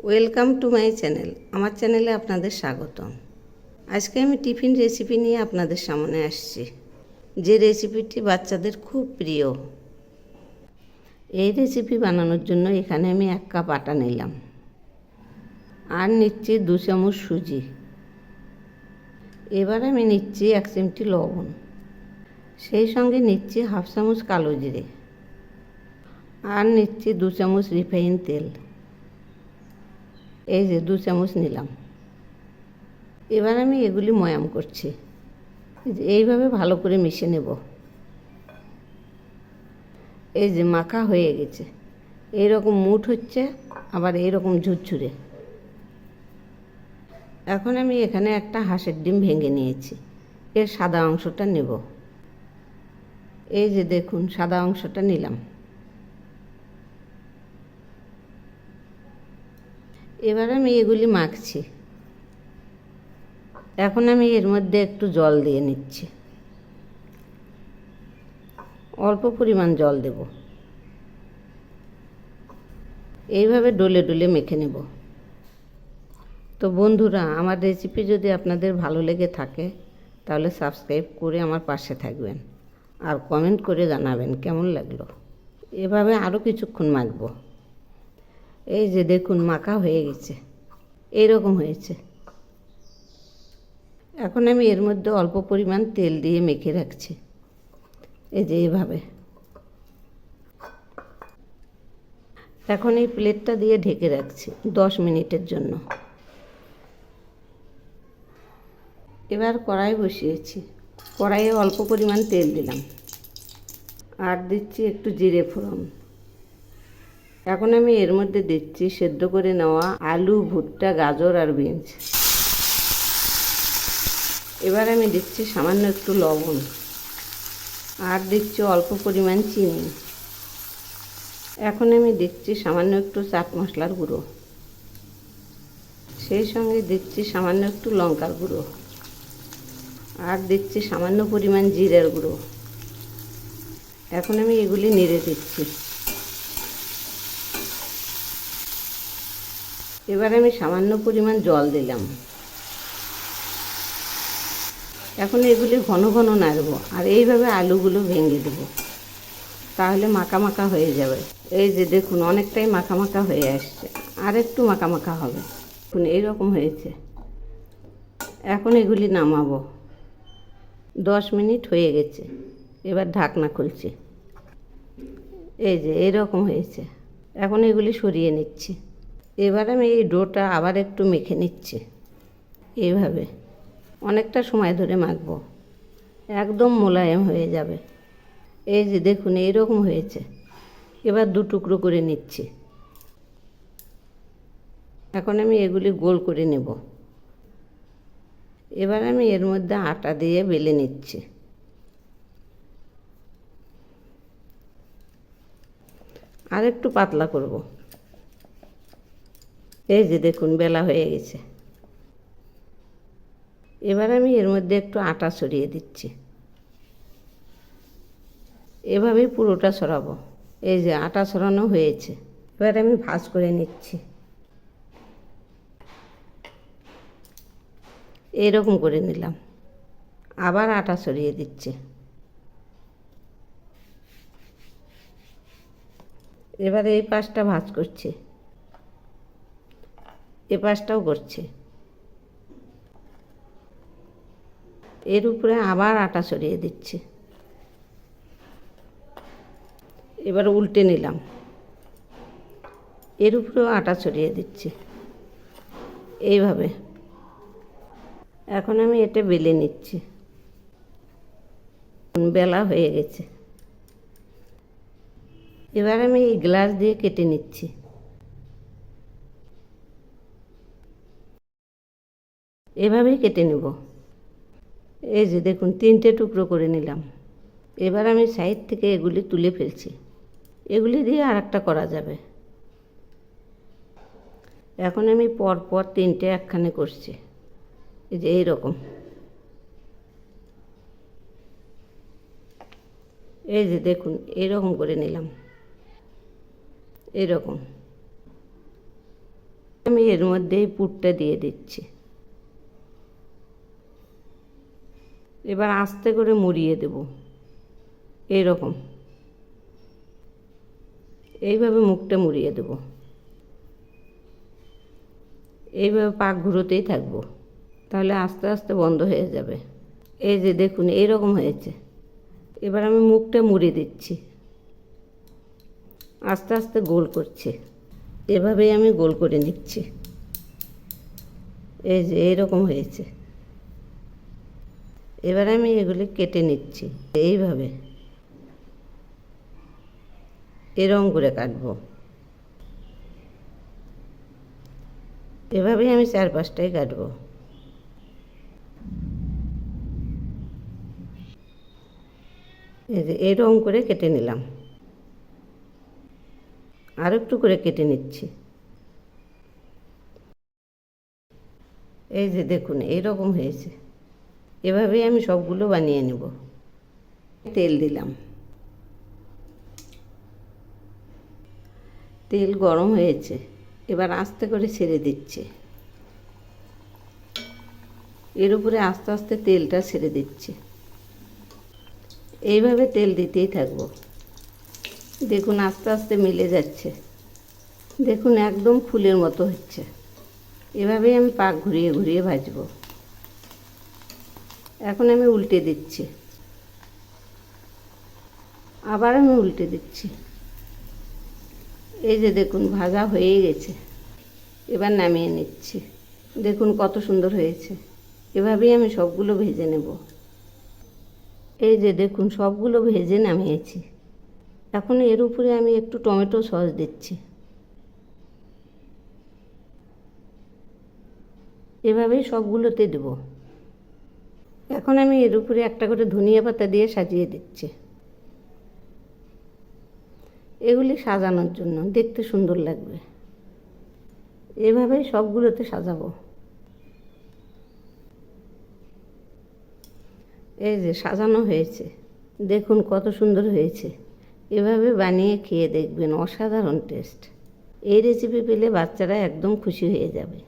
Welcome to my channel. আমার চ্যানেলে আপনাদের স্বাগতম। আজকে আমি টিফিন রেসিপি নিয়ে আপনাদের সামনে আসছি, যে রেসিপিটি বাচ্চাদের খুব প্রিয়। এই রেসিপি বানানোর জন্য এখানে আমি 1 কাপ আটা নিলাম, আর নিচ্ছি 2 চামচ সুজি। এবার আমি নিচ্ছি 1 চিমটি লবণ, সেই সঙ্গে নিচ্ছি 1/2 চামচ কালো জিরে, আর নিচ্ছি 2 চামচ রিফাইন তেল। এই যে 2 চামচ নিলাম। এবার আমি এগুলি ময়াম করছি, এইভাবে ভালো করে মিশিয়ে নেব। এই যে মাখা হয়ে গেছে, এইরকম মুঠ হচ্ছে, আবার এইরকম ঝুরঝুরে। এখন আমি এখানে একটা হাঁসের ডিম ভেঙে নিয়েছি, এর সাদা অংশটা নেব। এই যে দেখুন, সাদা অংশটা নিলাম। এবার আমি এগুলি মাখছি। এখন আমি এর মধ্যে একটু জল দিয়ে নিচ্ছি, অল্প পরিমাণ জল দেব। এইভাবে ডলে ডলে মেখে নেব। তো বন্ধুরা, আমার রেসিপি যদি আপনাদের ভালো লেগে থাকে তাহলে সাবস্ক্রাইব করে আমার পাশে থাকবেন, আর কমেন্ট করে জানাবেন কেমন লাগলো। এভাবে আরও কিছুক্ষণ মাখব। এই যে দেখুন, মাখা হয়ে গেছে, এইরকম হয়েছে। এখন আমি এর মধ্যে অল্প পরিমাণ তেল দিয়ে মেখে রাখছি। এই যে এভাবে। এখন এই প্লেটটা দিয়ে ঢেকে রাখছি 10 মিনিটের জন্য। এবার কড়াই বসিয়েছি, কড়াইয়ে অল্প পরিমাণ তেল দিলাম, আর দিচ্ছি একটু জিরে ফোড়ন। এখন আমি এর মধ্যে দিচ্ছি সেদ্ধ করে নেওয়া আলু, ভুট্টা, গাজর আর বিনস। এবার আমি দিচ্ছি সামান্য একটু লবণ, আর দিচ্ছি অল্প পরিমাণ চিনি। এখন আমি দিচ্ছি সামান্য একটু চাট মশলার গুঁড়ো, সেই সঙ্গে দিচ্ছি সামান্য একটু লঙ্কার গুঁড়ো, আর দিচ্ছি সামান্য পরিমাণ জিরার গুঁড়ো। এখন আমি এগুলি নেড়ে দিচ্ছি। এবার আমি সামান্য পরিমাণ জল দিলাম। এখন এগুলি ঘন ঘন নাড়ব, আর এইভাবে আলুগুলো ভেঙে দেব, তাহলে মাখা মাখা হয়ে যাবে। এই যে দেখুন, অনেকটাই মাখা মাখা হয়ে আসছে, আর একটু মাখা মাখা হবে। দেখুন এইরকম হয়েছে। এখন এগুলি নামাবো। 10 মিনিট হয়ে গেছে, এবার ঢাকনা খুলছি। এই যে এইরকম হয়েছে। এখন এগুলি সরিয়ে নিচ্ছি। এবার আমি এই ডোটা আবার একটু মেখে নিচ্ছি। এইভাবে অনেকটা সময় ধরে মাখবো, একদম মোলায়েম হয়ে যাবে। এই যে দেখুন, এইরকম হয়েছে। এবার 2 টুকরো করে নিচ্ছি। এখন আমি এগুলি গোল করে নেব। এবার আমি এর মধ্যে আটা দিয়ে বেলে নিচ্ছি। আর একটু পাতলা করব। এই যে দেখুন, বেলা হয়ে গেছে। এবার আমি এর মধ্যে একটু আটা ছড়িয়ে দিচ্ছি। এভাবেই পুরোটা ছড়াবো। এই যে আটা ছড়ানো হয়েছে। এবার আমি ভাঁজ করে নিচ্ছি। এইরকম করে নিলাম। আবার আটা ছড়িয়ে দিচ্ছি। এবার এই পাশটা ভাঁজ করছি, এ পাশটাও করছি। এর উপরে আবার আটা ছড়িয়ে দিচ্ছি। এবার উল্টে নিলাম, এর উপরেও আটা ছড়িয়ে দিচ্ছি। এইভাবে এখন আমি এটা বেলে নিচ্ছি। বেলা হয়ে গেছে। এবার আমি এই গ্লাস দিয়ে কেটে নিচ্ছি। এভাবেই কেটে নেব। এই যে দেখুন, 3টে টুকরো করে নিলাম। এবার আমি সাইড থেকে এগুলি তুলে ফেলছি। এগুলি দিয়ে আর একটা করা যাবে। এখন আমি পরপর 3টে একখানে করছি। এই যে এইরকম। এই যে দেখুন, এইরকম করে নিলাম। এইরকম। আমি এর মধ্যে এই পুরটা দিয়ে দিচ্ছি। এবার আস্তে করে মুড়িয়ে দেব, এইরকম, এইভাবে মুখটা মুড়িয়ে দেব। এইভাবে পাক ঘুরোতেই থাকবো, তাহলে আস্তে আস্তে বন্ধ হয়ে যাবে। এই যে দেখুন এইরকম হয়েছে। এবার আমি মুখটা মুড়ে দিচ্ছি, আস্তে আস্তে গোল করছি। এভাবেই আমি গোল করে নিচ্ছি। এই যে এইরকম হয়েছে। এবার আমি এগুলি কেটে নিচ্ছি এইভাবে, এরকম করে কাটবো। এভাবেই আমি 4-5টাই কাটবো। এই যে এরকম করে কেটে নিলাম, আর একটু করে কেটে নিচ্ছি। এই যে দেখুন এইরকম হয়েছে। এভাবেই আমি সবগুলো বানিয়ে নেব। তেল দিলাম, তেল গরম হয়েছে। এবার আস্তে করে ছেড়ে দিচ্ছি। এর উপরে আস্তে আস্তে তেলটা ছেড়ে দিচ্ছি। এইভাবে তেল দিতেই থাকবো। দেখুন আস্তে আস্তে মিলে যাচ্ছে। দেখুন একদম ফুলের মতো হচ্ছে। এভাবেই আমি পাক ঘুরিয়ে ঘুরিয়ে ভাজবো। এখন আমি উল্টে দিচ্ছি, আবার আমি উল্টে দিচ্ছি। এই যে দেখুন ভাজা হয়ে গেছে। এবার নামিয়ে নিচ্ছি। দেখুন কত সুন্দর হয়েছে। এভাবেই আমি সবগুলো ভেজে নেব। এই যে দেখুন সবগুলো ভেজে নামিয়েছি। এখন এর উপরে আমি একটু টমেটো সস দিচ্ছি। এভাবেই সবগুলোতে দেব। এখন আমি এর উপরে একটা করে ধনিয়া পাতা দিয়ে সাজিয়ে দিচ্ছি। এগুলি সাজানোর জন্য, দেখতে সুন্দর লাগবে। এভাবেই সবগুলোতে সাজাবো। এই যে সাজানো হয়েছে। দেখুন কত সুন্দর হয়েছে। এভাবে বানিয়ে খেয়ে দেখবেন, অসাধারণ টেস্ট। এই রেসিপি পেলে বাচ্চারা একদম খুশি হয়ে যাবে।